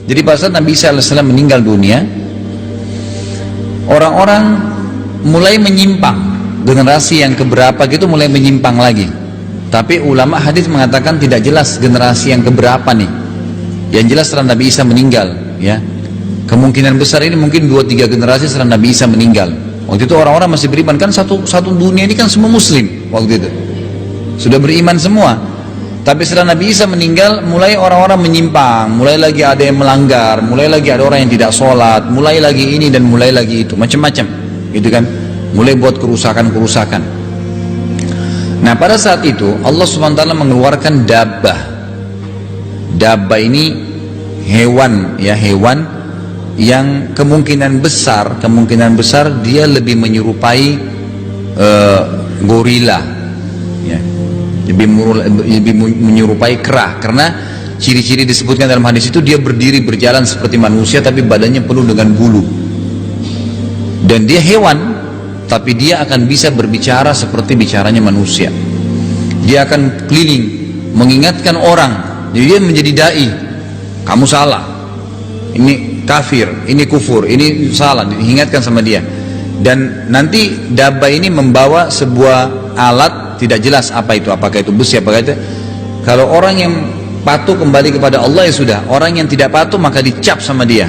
Jadi pada saat Nabi Isa AS meninggal dunia, orang-orang mulai menyimpang. Generasi yang keberapa gitu mulai menyimpang lagi. Tapi ulama hadis mengatakan tidak jelas generasi yang keberapa nih. Yang jelas setelah Nabi Isa meninggal, ya. Kemungkinan besar ini mungkin 2-3 generasi setelah Nabi Isa meninggal. Waktu itu orang-orang masih beriman, kan satu dunia ini kan semua muslim waktu itu. Sudah beriman semua. Tapi setelah Nabi Isa meninggal, mulai orang-orang menyimpang, mulai lagi ada yang melanggar, mulai lagi ada orang yang tidak sholat, mulai lagi ini dan mulai lagi itu, macam-macam, gitu kan? Mulai buat kerusakan-kerusakan. Nah, pada saat itu Allah Subhanahu wa taala mengeluarkan dabbah. Dabbah ini hewan, ya, hewan yang kemungkinan besar dia lebih menyerupai gorila, ya, lebih menyerupai kera, karena ciri-ciri disebutkan dalam hadis itu dia berdiri berjalan seperti manusia tapi badannya penuh dengan bulu, dan dia hewan tapi dia akan bisa berbicara seperti bicaranya manusia. Dia akan keliling mengingatkan orang, jadi dia menjadi dai. Kamu salah, ini kafir, ini kufur, ini salah, diingatkan sama dia. Dan nanti dabbah ini membawa sebuah alat, tidak jelas apa itu, apakah itu besi, apakah itu. Kalau orang yang patuh kembali kepada Allah ya sudah, orang yang tidak patuh maka dicap sama dia,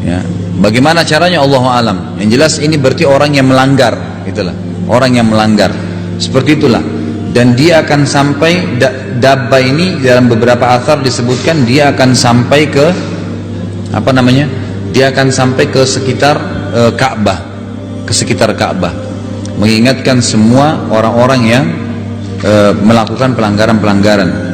ya. Bagaimana caranya Allahu alam. Yang jelas ini berarti orang yang melanggar, itulah, orang yang melanggar, seperti itulah. Dan dia akan sampai, dabbah ini dalam beberapa athar disebutkan dia akan sampai ke apa namanya, dia akan sampai ke sekitar Ka'bah, ke sekitar Ka'bah, mengingatkan semua orang-orang yang melakukan pelanggaran-pelanggaran.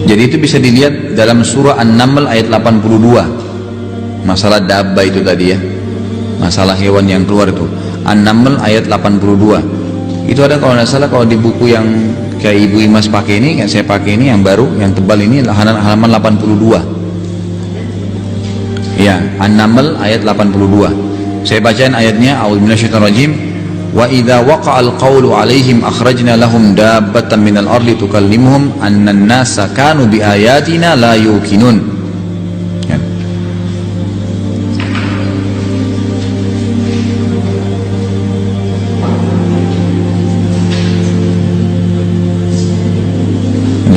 Jadi itu bisa dilihat dalam surah An-Naml ayat 82, masalah dabbah itu tadi, ya, masalah hewan yang keluar itu. An-Naml ayat 82 itu ada, kalau tidak salah, kalau di buku yang kayak Ibu Imas pakai ini, yang saya pakai ini, yang baru, yang tebal ini, halaman 82, ya, An-Naml ayat 82. Saya bacain ayatnya. A'udzu minasyaitonir rajim. Wa idza waqa'al qawlu 'alaihim akhrajna lahum dabbatan minal ardi tukallimuhum anna an-nasa kanu biayatina la yuqinun. Ya.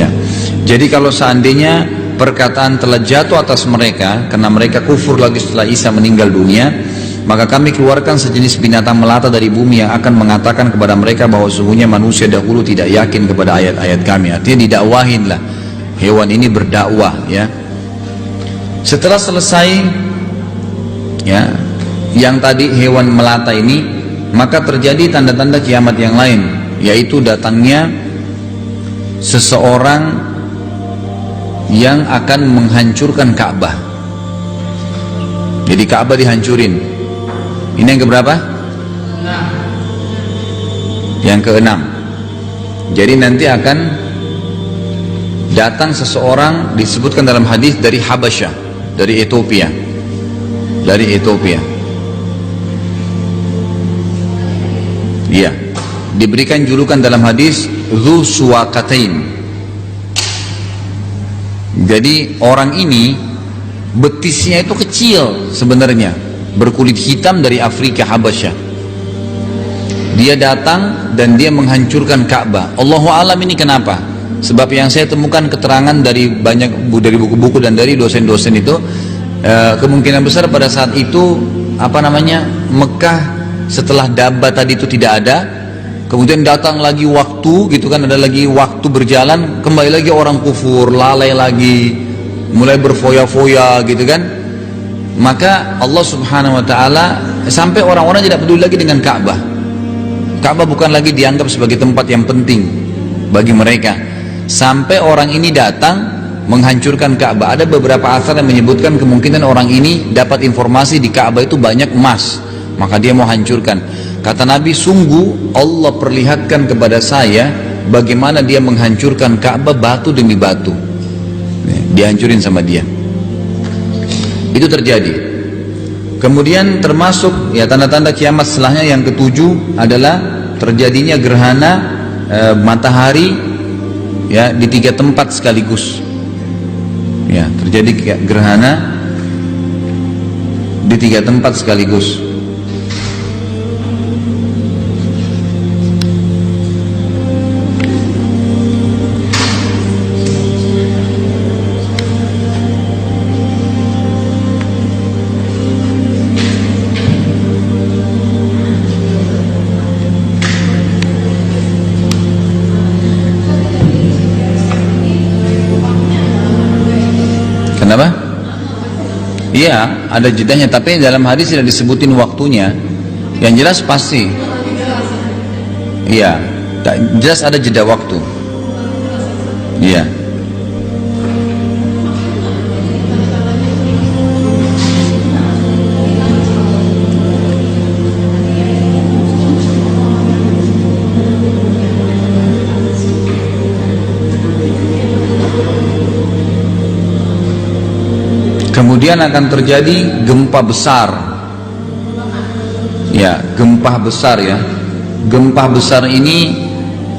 Ya. Jadi kalau seandainya perkataan telah jatuh atas mereka karena mereka kufur lagi setelah Isa meninggal dunia, maka kami keluarkan sejenis binatang melata dari bumi yang akan mengatakan kepada mereka bahwa sesungguhnya manusia dahulu tidak yakin kepada ayat-ayat kami. Artinya didakwahin lah, hewan ini berdakwah, ya. Setelah selesai, ya, yang tadi hewan melata ini, maka terjadi tanda-tanda kiamat yang lain, yaitu datangnya seseorang yang akan menghancurkan Ka'bah. Jadi Ka'bah dihancurin. Ini yang keberapa? Yang keenam. Jadi nanti akan datang seseorang, disebutkan dalam hadis, dari Habasyah, dari Ethiopia, iya, diberikan julukan dalam hadis Dzu Suwaqatain. Jadi orang ini betisnya itu kecil sebenarnya, berkulit hitam, dari Afrika, Habasyah. Dia datang dan dia menghancurkan Ka'bah. Allahu alam ini kenapa? Sebab yang saya temukan keterangan dari buku-buku dan dari dosen-dosen itu, kemungkinan besar pada saat itu Mekah setelah dabbah tadi itu tidak ada, kemudian datang lagi waktu, gitu kan, ada lagi waktu berjalan, kembali lagi orang kufur, lalai lagi, mulai berfoya-foya, gitu kan. Maka Allah Subhanahu wa taala, sampai orang-orang tidak peduli lagi dengan Ka'bah. Ka'bah bukan lagi dianggap sebagai tempat yang penting bagi mereka. Sampai orang ini datang menghancurkan Ka'bah. Ada beberapa asar yang menyebutkan kemungkinan orang ini dapat informasi di Ka'bah itu banyak emas, maka dia mau hancurkan. Kata Nabi, sungguh Allah perlihatkan kepada saya bagaimana dia menghancurkan Ka'bah batu demi batu, dihancurin sama dia. Itu terjadi. Kemudian termasuk ya tanda-tanda kiamat setelahnya yang ketujuh adalah terjadinya gerhana matahari ya di 3 tempat sekaligus. Ya, terjadi gerhana di 3 tempat sekaligus. Kenapa? Iya, ada jedahnya, tapi dalam hadis tidak disebutin waktunya. Yang jelas pasti. Iya, jelas ada jeda waktu. Iya. Kemudian akan terjadi gempa besar. Ya, gempa besar ya. Gempa besar ini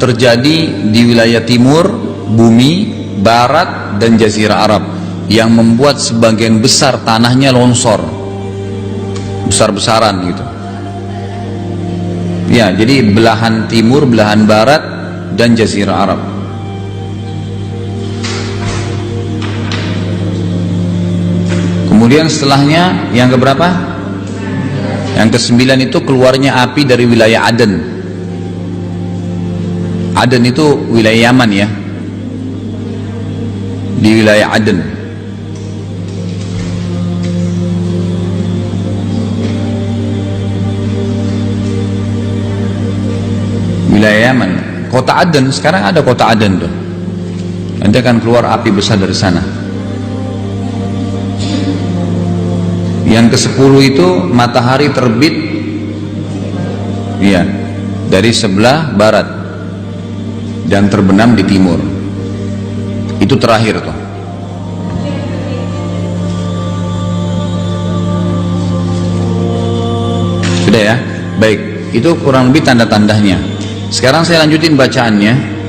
terjadi di wilayah timur bumi, barat dan jazirah Arab yang membuat sebagian besar tanahnya longsor. Besar-besaran gitu. Ya, jadi belahan timur, belahan barat dan jazirah Arab. Kemudian setelahnya yang keberapa? Yang ke-9 itu keluarnya api dari wilayah Aden. Aden itu wilayah Yaman ya. Di wilayah Aden. Wilayah Yaman. Kota Aden, sekarang ada kota Aden tuh. Nanti akan keluar api besar dari sana. Yang ke-10 itu matahari terbit ya dari sebelah barat dan terbenam di timur. Itu terakhir tuh. Sudah ya? Baik, itu kurang lebih tanda-tandanya. Sekarang saya lanjutin bacaannya.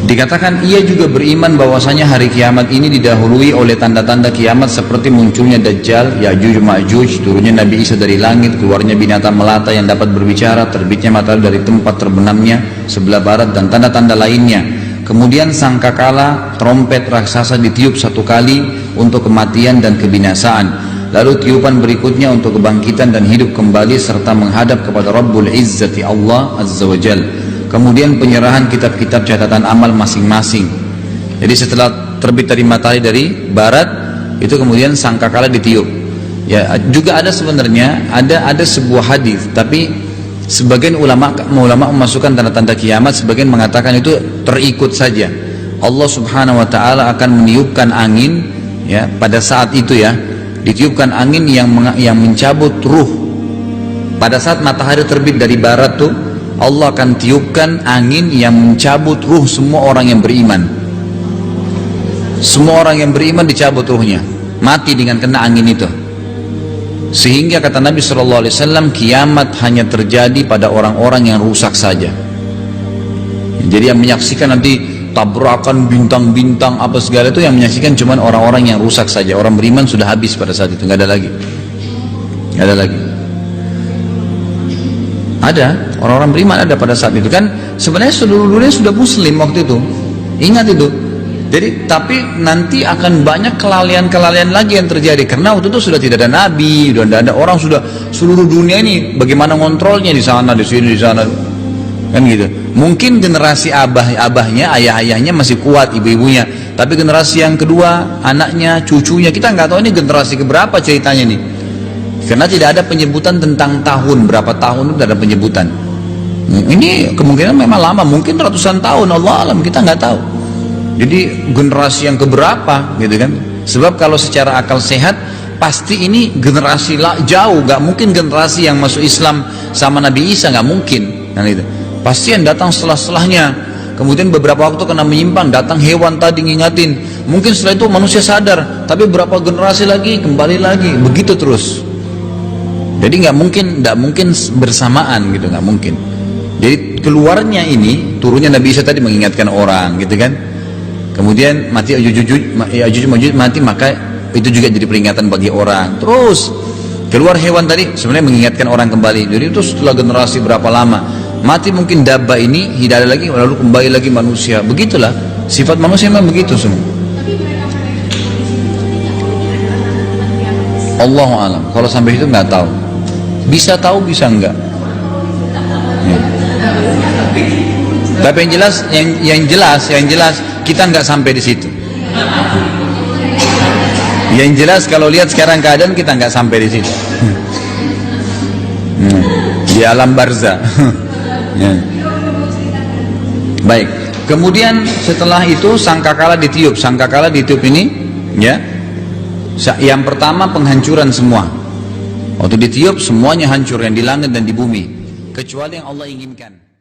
Dikatakan ia juga beriman bahwasanya hari kiamat ini didahului oleh tanda-tanda kiamat seperti munculnya Dajjal, Ya'juj Ma'juj, turunnya Nabi Isa dari langit, keluarnya binatang melata yang dapat berbicara, terbitnya matahari dari tempat terbenamnya sebelah barat dan tanda-tanda lainnya. Kemudian sangkakala trompet raksasa ditiup 1 kali untuk kematian dan kebinasaan. Lalu tiupan berikutnya untuk kebangkitan dan hidup kembali serta menghadap kepada Rabbul Izzati Allah Azza wa Jal. Kemudian penyerahan kitab-kitab catatan amal masing-masing. Jadi setelah terbit dari matahari dari barat, itu kemudian sangkakala ditiup. Ya, juga ada sebenarnya ada sebuah hadis, tapi sebagian ulama memasukkan tanda-tanda kiamat, sebagian mengatakan itu terikut saja. Allah Subhanahu wa taala akan meniupkan angin ya pada saat itu ya, ditiupkan angin yang mencabut ruh. Pada saat matahari terbit dari barat tuh Allah akan tiupkan angin yang mencabut ruh semua orang yang beriman. Semua orang yang beriman dicabut ruhnya, mati dengan kena angin itu. Sehingga kata Nabi SAW, kiamat hanya terjadi pada orang-orang yang rusak saja. Jadi yang menyaksikan nanti tabrakan bintang-bintang apa segala itu, yang menyaksikan cuma orang-orang yang rusak saja. Orang beriman sudah habis pada saat itu, nggak ada lagi. Nggak ada lagi. Ada orang-orang beriman ada pada saat itu kan. Sebenarnya seluruh dunia sudah muslim waktu itu, ingat itu. Jadi tapi nanti akan banyak kelalaian-kelalaian lagi yang terjadi karena waktu itu sudah tidak ada nabi, sudah tidak ada orang, sudah seluruh dunia ini bagaimana ngontrolnya di sana, di sini, di sana, kan gitu. Mungkin generasi abahnya, ayah-ayahnya masih kuat, ibu-ibunya, tapi generasi yang kedua, anaknya, cucunya, kita nggak tahu ini generasi keberapa ceritanya nih. Karena tidak ada penyebutan tentang tahun, berapa tahun itu tidak ada penyebutan. Ini kemungkinan memang lama, mungkin ratusan tahun, Allah alam, kita nggak tahu. Jadi generasi yang keberapa gitu kan. Sebab kalau secara akal sehat pasti ini generasi jauh, nggak mungkin generasi yang masuk Islam sama Nabi Isa, nggak mungkin kan itu. Pasti yang datang setelahnya. kemudian beberapa waktu kena menyimpang, datang hewan tadi ngingatin, mungkin setelah itu manusia sadar, tapi berapa generasi lagi kembali lagi, begitu terus. Jadi nggak mungkin bersamaan gitu, nggak mungkin. Jadi keluarnya ini, turunnya Nabi Isa tadi mengingatkan orang gitu kan, kemudian mati Ya'juj Ma'juj mati, maka itu juga jadi peringatan bagi orang. Terus keluar hewan tadi sebenarnya mengingatkan orang kembali. Jadi itu setelah generasi berapa lama mati mungkin dabba ini, hidayah lagi, lalu kembali lagi manusia. Begitulah sifat manusia, memang begitu semua. Allahu a'lam. Kalau sampai itu nggak tahu. Bisa tahu, bisa enggak. Ya. Tapi yang jelas kita nggak sampai di situ. Yang jelas kalau lihat sekarang keadaan kita nggak sampai di situ. Di alam barzah. Ya. Baik. Kemudian setelah itu sangkakala ditiup. Sangkakala ditiup ini, ya. Yang pertama penghancuran semua. Waktu ditiup semuanya hancur, yang di langit dan di bumi, kecuali yang Allah inginkan.